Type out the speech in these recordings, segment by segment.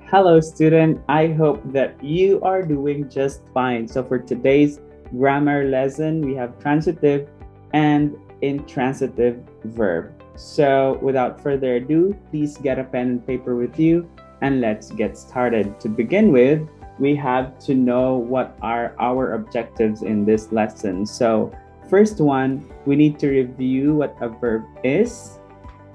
Hello, student. I hope that you are doing just fine. So for today's grammar lesson, we have transitive and intransitive verb. So without further ado, please get a pen and paper with you and let's get started. To begin with, we have to know what are our objectives in this lesson. So first one, we need to review what a verb is.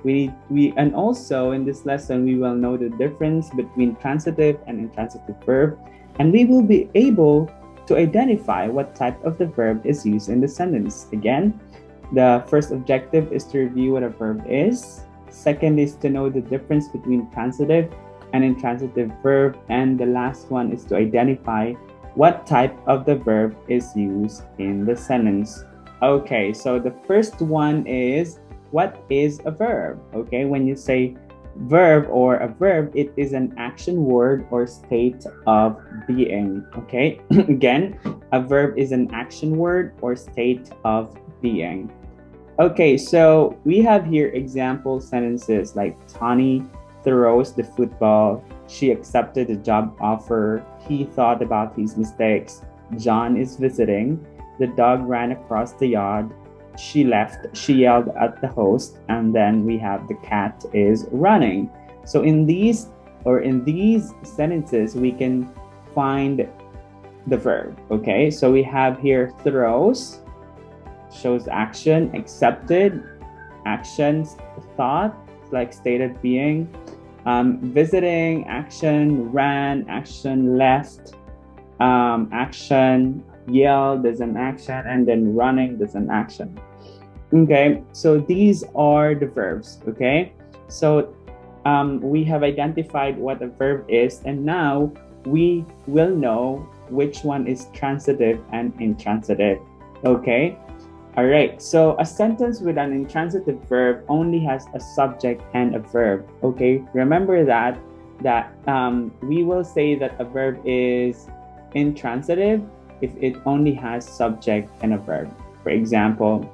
And also in this lesson we will know the difference between transitive and intransitive verb, and we will be able to identify what type of the verb is used in the sentence. Again, the first objective is to review what a verb is. Second is to know the difference between transitive and intransitive verb, and the last one is to identify what type of the verb is used in the sentence. Okay, so the first one is, what is a verb? Okay, when you say verb or a verb, it is an action word or state of being. Okay, again, a verb is an action word or state of being. Okay, so we have here example sentences like Tani throws the football, she accepted the job offer, he thought about his mistakes, John is visiting, the dog ran across the yard, she left, she yelled at the host, and then we have the cat is running. So in these sentences, we can find the verb. Okay, so we have here throws, shows action, accepted, actions, thought, like state of being, visiting, action, ran, action, left, action, yell, there's an action, and then running, there's an action. Okay, so these are the verbs. Okay, so we have identified what a verb is, and now we will know which one is transitive and intransitive. Okay, all right, so a sentence with an intransitive verb only has a subject and a verb. Okay, remember that we will say that a verb is intransitive if it only has subject and a verb. For example,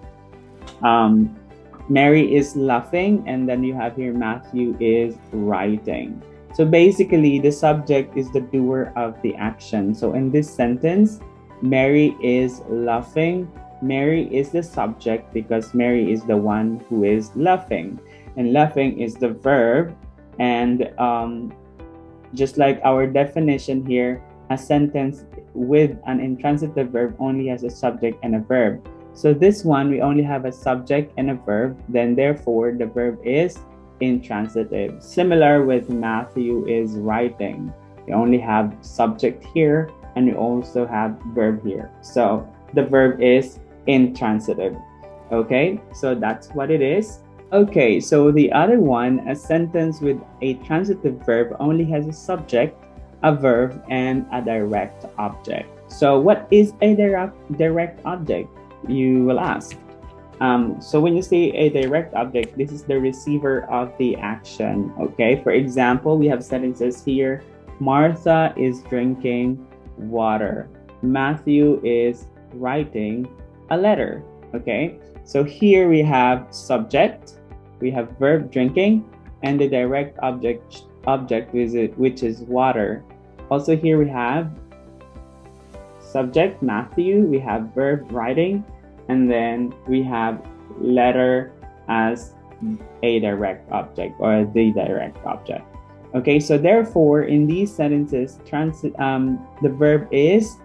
Mary is laughing, and then you have here Matthew is writing. So basically the subject is the doer of the action. So in this sentence, Mary is laughing. Mary is the subject because Mary is the one who is laughing, and laughing is the verb. And just like our definition here, a sentence with an intransitive verb only has a subject and a verb. So this one, we only have a subject and a verb, then therefore the verb is intransitive. Similar with Matthew is writing. We only have subject here and we also have verb here. So the verb is intransitive. Okay, so that's what it is. Okay, so the other one, a sentence with a transitive verb only has a subject, a verb, and a direct object. So what is a direct object, you will ask? So when you say a direct object, this is the receiver of the action. Okay, for example, we have sentences here. Martha is drinking water. Matthew is writing a letter. Okay, so here we have subject, we have verb drinking, and the direct object which is water. Also here we have subject Matthew, we have verb writing, and then we have letter as a direct object or the direct object. Okay, so therefore in these sentences the verb is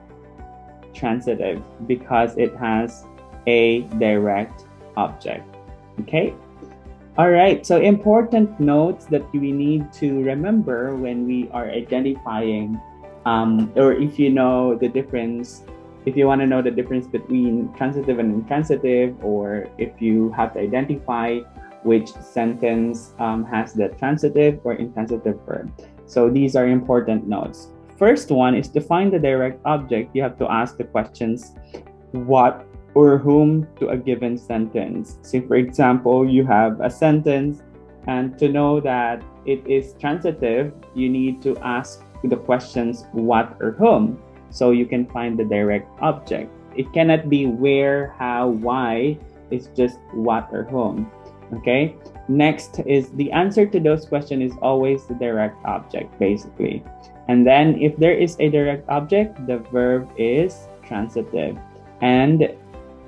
transitive because it has a direct object. Okay, all right, so important notes that we need to remember when we are identifying or if you know the difference, if you want to know the difference between transitive and intransitive, or if you have to identify which sentence has the transitive or intransitive verb. So these are important notes. First one is to find the direct object. You have to ask the questions what or whom to a given sentence. So for example, you have a sentence, and to know that it is transitive, you need to ask the questions what or whom, so you can find the direct object. It cannot be where, how, why. It's just what or whom. Okay, next is the answer to those questions is always the direct object, basically. And then if there is a direct object, the verb is transitive. And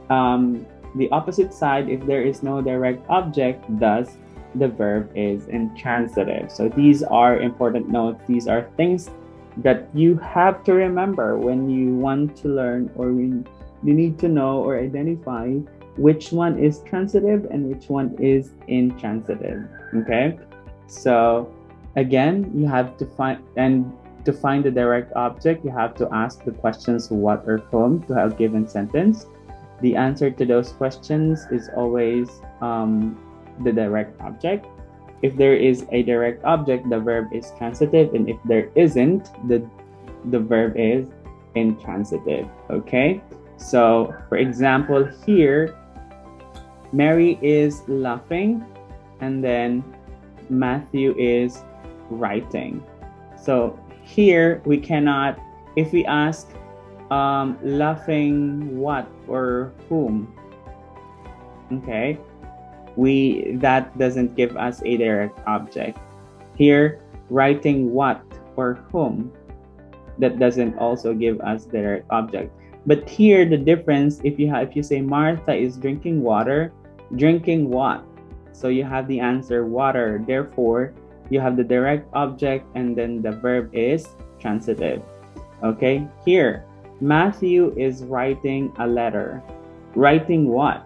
the opposite side, if there is no direct object, thus the verb is intransitive. So these are important notes. These are things that you have to remember when you want to learn, or when you need to know or identify which one is transitive and which one is intransitive. Okay, so again, you have to find, and to find the direct object, you have to ask the questions what or whom to a given sentence. The answer to those questions is always the direct object. If there is a direct object, the verb is transitive, and if there isn't, the verb is intransitive. Okay, so for example here, Mary is laughing, and then Matthew is writing. So here we cannot, if we ask laughing what or whom, okay, that doesn't give us a direct object. Here, writing what or whom, that doesn't also give us direct object. But here the difference, if you say Martha is drinking water, drinking what? So you have the answer water, therefore you have the direct object, and then the verb is transitive. Okay, here Matthew is writing a letter. Writing what?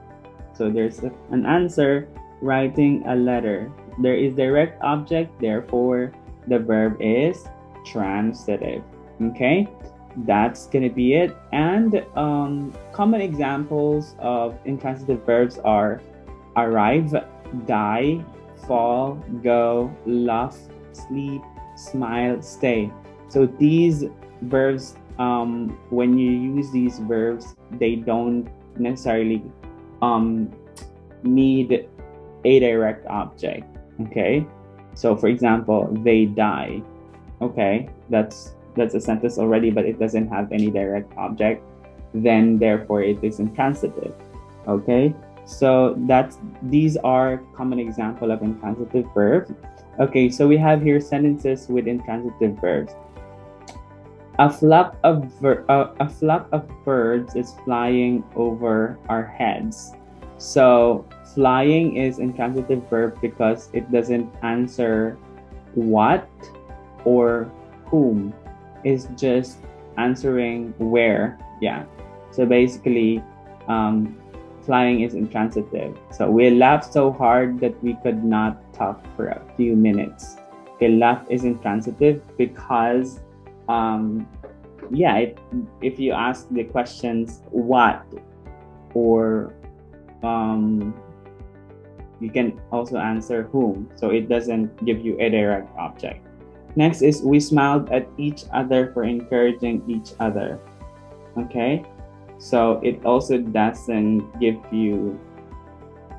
So there's an answer, writing a letter. There is direct object, therefore the verb is transitive. Okay, that's gonna be it. And common examples of intransitive verbs are arrive, die, fall, go, laugh, sleep, smile, stay. So these verbs, when you use these verbs, they don't necessarily need a direct object. Okay, so for example, they die. Okay, that's a sentence already, but it doesn't have any direct object, then therefore it is intransitive. Okay, so these are common example of intransitive verbs. Okay, so we have here sentences with intransitive verbs. A flock of birds is flying over our heads. So flying is intransitive verb because it doesn't answer what or whom. It's just answering where. Yeah. So basically, flying is intransitive. So we laughed so hard that we could not talk for a few minutes. Okay, laugh is intransitive because if you ask the questions what or you can also answer whom, so it doesn't give you a direct object. Next is we smiled at each other for encouraging each other. Okay, so it also doesn't give you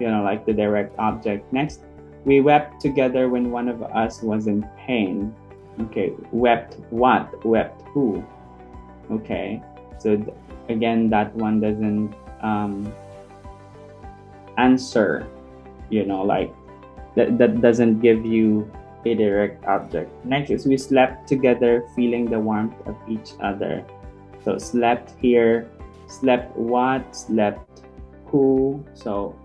like the direct object. Next, we wept together when one of us was in pain. Okay, wept what? Wept who? Okay, so again, that one doesn't answer, like that doesn't give you a direct object. Next is we slept together feeling the warmth of each other. So slept here, slept what, slept who, so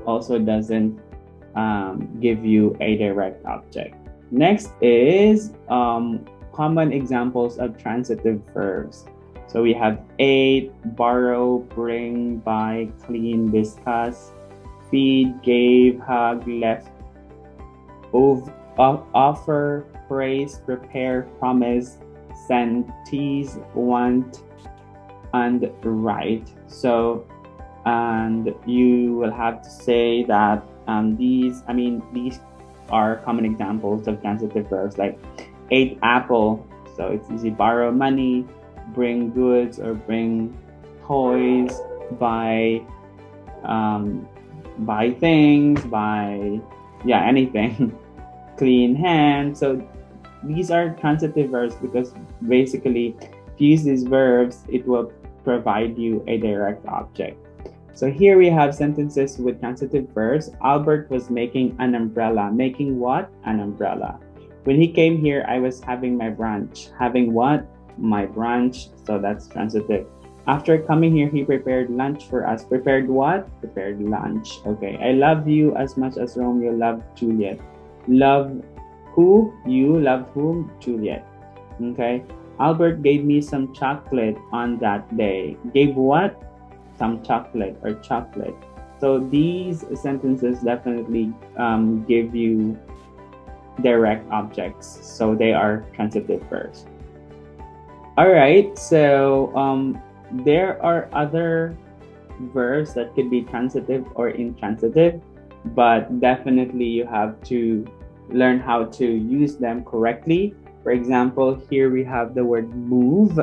also doesn't give you a direct object. Next is common examples of transitive verbs. So we have ate, borrow, bring, buy, clean, discuss, feed, gave, hug, left, offer, praise, prepare, promise, send, tease, want, and write. So, and you will have to say that these are common examples of transitive verbs, like ate apple. So it's easy. Borrow money, bring goods or bring toys, buy things, buy anything. Clean hands. So these are transitive verbs because basically if you use these verbs, it will provide you a direct object. So here we have sentences with transitive verbs. Albert was making an umbrella. Making what? An umbrella. When he came here, I was having my brunch. Having what? My brunch. So that's transitive. After coming here, he prepared lunch for us. Prepared what? Prepared lunch. Okay. I love you as much as Romeo loved Juliet. Love who? You. Love whom? Juliet. Okay. Albert gave me some chocolate on that day. Gave what? Some chocolate or chocolate. So these sentences definitely give you direct objects. So they are transitive verbs. All right. So there are other verbs that could be transitive or intransitive, but definitely you have to learn how to use them correctly. For example, here we have the word move.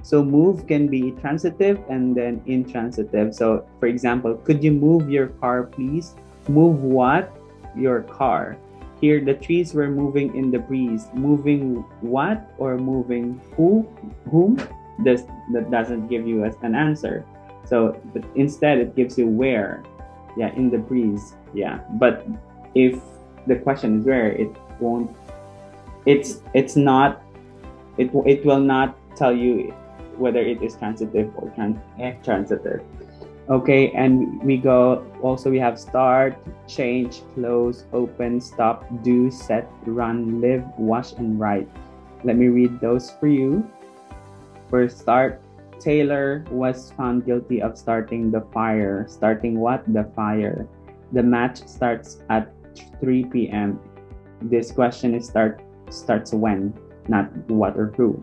So move can be transitive and then intransitive. So for example, could you move your car, please? Move what? Your car. Here, the trees were moving in the breeze. Moving what or moving who? Whom? That doesn't give you an answer. So but instead, it gives you where. Yeah, in the breeze. Yeah, but if the question is where, it won't. It's not. It will not tell you whether it is transitive or intransitive. Okay, and we go, also we have start, change, close, open, stop, do, set, run, live, wash, and write. Let me read those for you. For start, Taylor was found guilty of starting the fire. Starting what? The fire. The match starts at 3 p.m. This question is starts when, not what or who.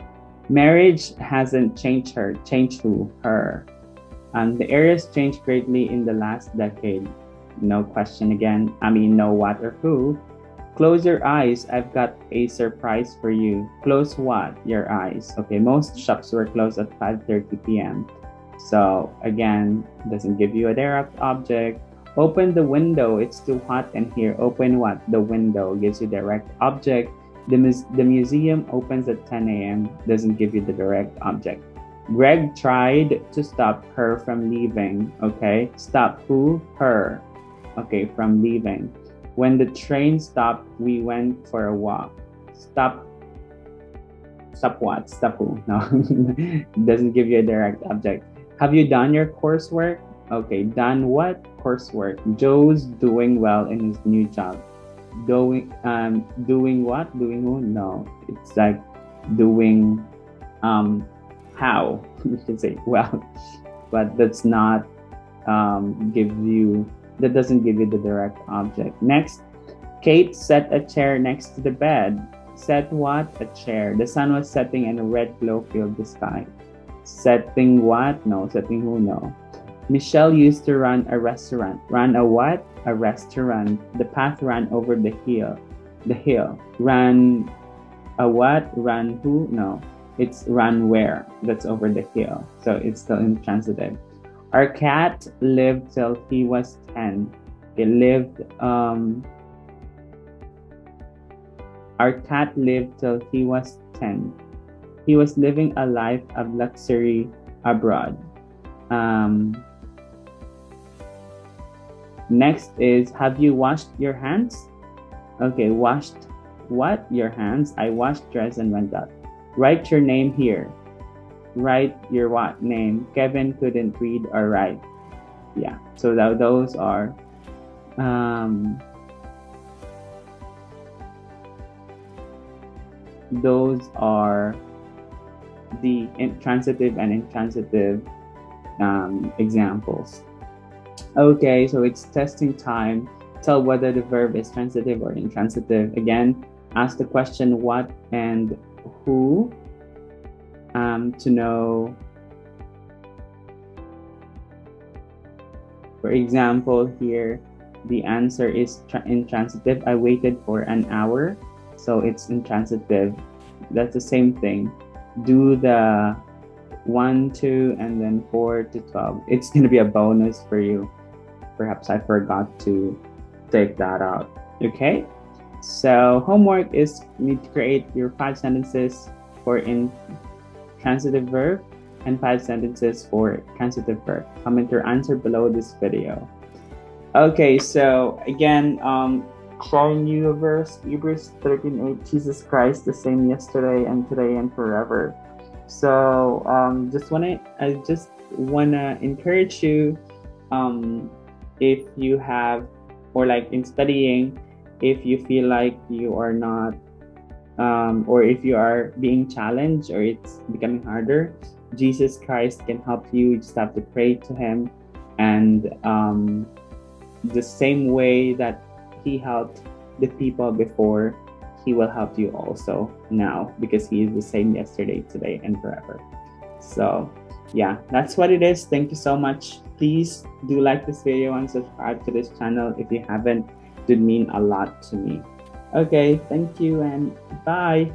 Marriage hasn't changed her. Changed who? Her. The areas changed greatly in the last decade. No question again. No what or who. Close your eyes. I've got a surprise for you. Close what? Your eyes. Okay, most shops were closed at 5:30 p.m. So again, doesn't give you a direct object. Open the window. It's too hot in here. Open what? The window. Gives you direct object. The museum opens at 10 a.m. Doesn't give you the direct object. Greg tried to stop her from leaving. Okay, stop who? Her. Okay, from leaving. When the train stopped, we went for a walk. Stop what? Stop who? No, doesn't give you a direct object. Have you done your coursework? Okay, done what? Coursework. Joe's doing well in his new job. Doing what? Doing who? No, it's like doing how. You can say well, but that's not that doesn't give you the direct object. Next, Kate set a chair next to the bed. Set what? A chair. The sun was setting and a red glow filled the sky. Setting what? No. Setting who? No. Michelle used to run a restaurant. Run a what? A restaurant. The path ran over the hill. The hill. Run a what? Run who? No. It's run where? That's over the hill. So it's still intransitive. Our cat lived till he was 10. It lived, our cat lived till he was 10. He was living a life of luxury abroad. Next is, have you washed your hands? Okay, washed what? Your hands. I washed, dressed, and went out. Write your name here. Write your what name? Kevin couldn't read or write. Yeah, so those are the transitive and intransitive examples. Okay, so it's testing time. Tell whether the verb is transitive or intransitive. Again, ask the question what and who to know. For example, here the answer is intransitive. I waited for an hour, so it's intransitive. That's the same thing. Do the 1, 2, and then 4 to 12. It's going to be a bonus for you. Perhaps I forgot to take that out. Okay, so homework is you need to create your 5 sentences for intransitive verb. and 5 sentences for transitive verb. Comment your answer below this video. Okay, so again, sharing you a verse, Hebrews 13:8, Jesus Christ the same yesterday and today and forever. So I just wanna encourage you, if you have, or like in studying, if you feel like you are not, or if you are being challenged or it's becoming harder, Jesus Christ can help you. You just have to pray to Him, and the same way that He helped the people before, He will help you also now, because He is the same yesterday, today, and forever. So yeah, that's what it is. Thank you so much. Please do like this video and subscribe to this channel if you haven't. It would mean a lot to me. Okay, thank you and bye.